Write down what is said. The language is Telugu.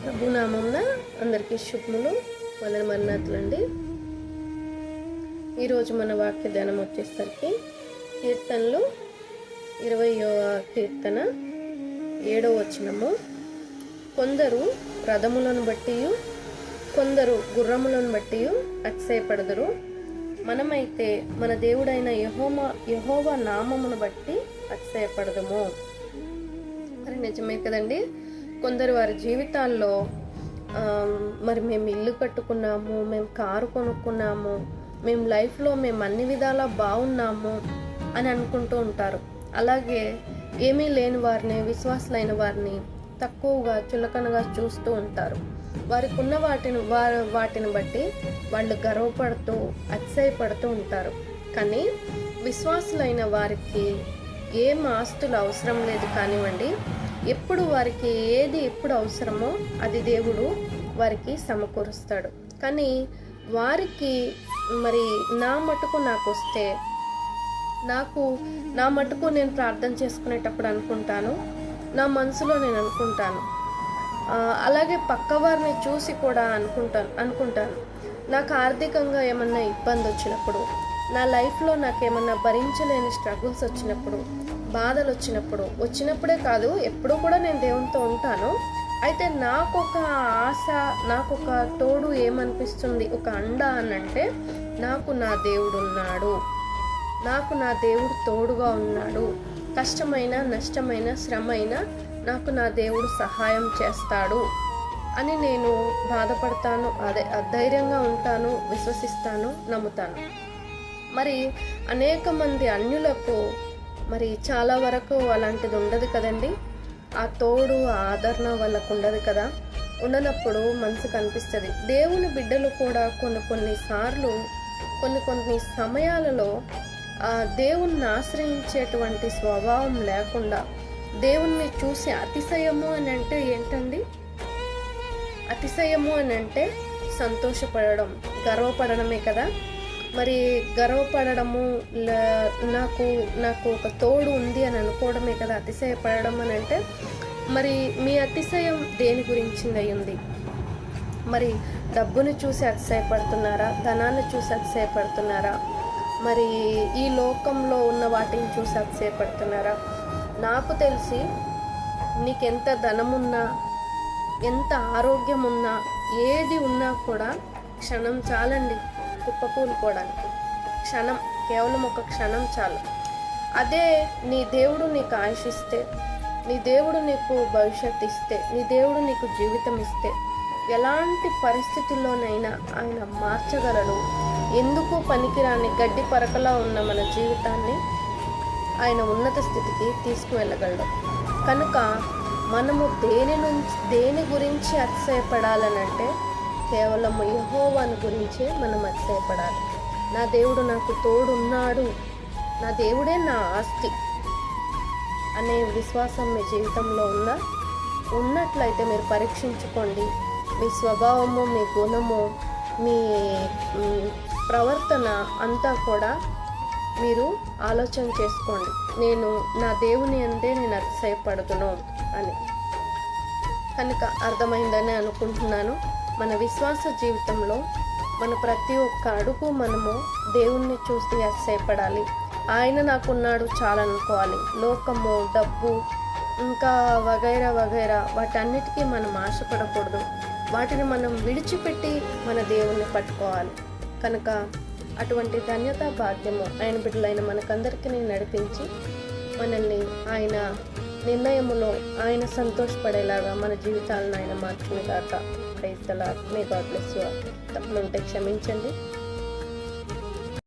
ప్రభు నామంన అందరికీ శుభములు, మరణాతులండి. ఈరోజు మన వాక్య ధ్యానం వచ్చేసరికి కీర్తనలు 20వ కీర్తన 7వ వచనము. కొందరు రథములను బట్టి కొందరు గుర్రములను బట్టి అతిశయపడదురు, మనమైతే మన దేవుడైన యెహోవా నామమును బట్టి అతిశయపడదుము. మరి నిజమే కదండి. కొందరు వారి జీవితాల్లో మరి మేము ఇల్లు కట్టుకున్నాము, మేము కారు కొనుక్కున్నాము, మేము లైఫ్లో మేము అన్ని విధాలా బాగున్నాము అని అనుకుంటూ ఉంటారు. అలాగే ఏమీ లేని వారిని, విశ్వాసులైన వారిని తక్కువగా చులకనగా చూస్తూ ఉంటారు. వారికి ఉన్న వాటిని బట్టి వాళ్ళు గర్వపడుతూ అతిశయపడుతూ ఉంటారు. కానీ విశ్వాసులైన వారికి ఏం ఆస్తులు అవసరం లేదు కానివ్వండి, ఎప్పుడు వారికి ఏది ఎప్పుడు అవసరమో అది దేవుడు వారికి సమకూరుస్తాడు. కానీ వారికి మరి నా మటుకు నేను ప్రార్థన చేసుకునేటప్పుడు అనుకుంటాను, నా మనసులో నేను అనుకుంటాను, అలాగే పక్క వారిని చూసి కూడా అనుకుంటాను నాకు ఆర్థికంగా ఏమన్నా ఇబ్బంది వచ్చినప్పుడు, నా లైఫ్లో నాకేమన్నా భరించలేని స్ట్రగుల్స్ వచ్చినప్పుడు, బాధలు వచ్చినప్పుడే కాదు, ఎప్పుడూ కూడా నేను దేవునితో ఉంటాను. అయితే నాకొక ఆశ, నాకొక తోడు ఏమనిపిస్తుంది, ఒక అండ అనంటే నాకు నా దేవుడు ఉన్నాడు, నాకు నా దేవుడు తోడుగా ఉన్నాడు. కష్టమైన, నష్టమైన, శ్రమైన నాకు నా దేవుడు సహాయం చేస్తాడు అని నేను బాధపడతాను, ధైర్యంగా ఉంటాను, విశ్వసిస్తాను, నమ్ముతాను. మరి అనేక మంది అన్యులకు మరి చాలా వరకు అలాంటిది ఉండదు కదండి. ఆ తోడు, ఆ ఆదరణ వాళ్ళకు ఉండదు కదా. ఉండనప్పుడు మనసుకు అనిపిస్తుంది. దేవుని బిడ్డలు కూడా కొన్ని సమయాలలో ఆ దేవుణ్ణి ఆశ్రయించేటువంటి స్వభావం లేకుండా, దేవుణ్ణి చూసి అతిశయము అని అంటే ఏంటండి? అతిశయము అని అంటే సంతోషపడడం, గర్వపడడమే కదా. మరి గర్వపడము, నాకు ఒక తోడు ఉంది అని అనుకోవడమే కదా అతిశయపడడం అని అంటే. మరి మీ అతిశయం దేని గురించింది అయ్యింది? మరి డబ్బుని చూసి అతిశయపడుతున్నారా? ధనాన్ని చూసి అతిశయపడుతున్నారా? మరి ఈ లోకంలో ఉన్న వాటిని చూసి అతిశయపడుతున్నారా? నాకు తెలిసి నీకెంత ధనమున్నా, ఎంత ఆరోగ్యం ఉన్నా, ఏది ఉన్నా కూడా క్షణం చాలండి కుప్పకూలిపోవడానికి. క్షణం, కేవలం ఒక క్షణం చాలు. అదే నీ దేవుడు నీకు ఆయుష్ ఇస్తే, నీ దేవుడు నీకు భవిష్యత్తు ఇస్తే, నీ దేవుడు నీకు జీవితం ఇస్తే, ఎలాంటి పరిస్థితుల్లోనైనా ఆయన మార్చగలడు. ఎందుకు పనికిరాని గడ్డి పరకలా ఉన్న మన జీవితాన్ని ఆయన ఉన్నత స్థితికి తీసుకువెళ్ళగలడు. కనుక మనము దేని గురించి అతిశయపడాలనంటే కేవలం యెహోవాను గురించే మనం అతిశయపడాలి. నా దేవుడు నాకు తోడున్నాడు, నా దేవుడే నా ఆస్తి అనే విశ్వాసం మీ జీవితంలో ఉన్నట్లయితే మీరు పరీక్షించుకోండి. మీ స్వభావము, మీ గుణము, మీ ప్రవర్తన అంతా కూడా మీరు ఆలోచన చేసుకోండి. నేను నా దేవుని అందే నేను అతిశయపడుతును అని. కనుక అర్థమైందని అనుకుంటున్నాను. మన విశ్వాస జీవితంలో మన ప్రతి ఒక్క అడుగు మనము దేవుణ్ణి చూసి అతిశయపడాలి. ఆయన నాకున్నాడు చాలనుకోవాలి. లోకము, డబ్బు, ఇంకా వగైరా వాటన్నిటికీ మనం ఆశపడకూడదు. వాటిని మనం విడిచిపెట్టి మన దేవుణ్ణి పట్టుకోవాలి. కనుక అటువంటి ధన్యతా భాగ్యము ఆయన బిడ్డలైన మనకందరికీ నడిపించి మనల్ని ఆయన నిర్ణయములో ఆయన సంతోషపడేలాగా మన జీవితాలను ఆయన మార్చుకునేదాకా. Praise the Lord. May God bless you. తప్పులుంటే క్షమించండి.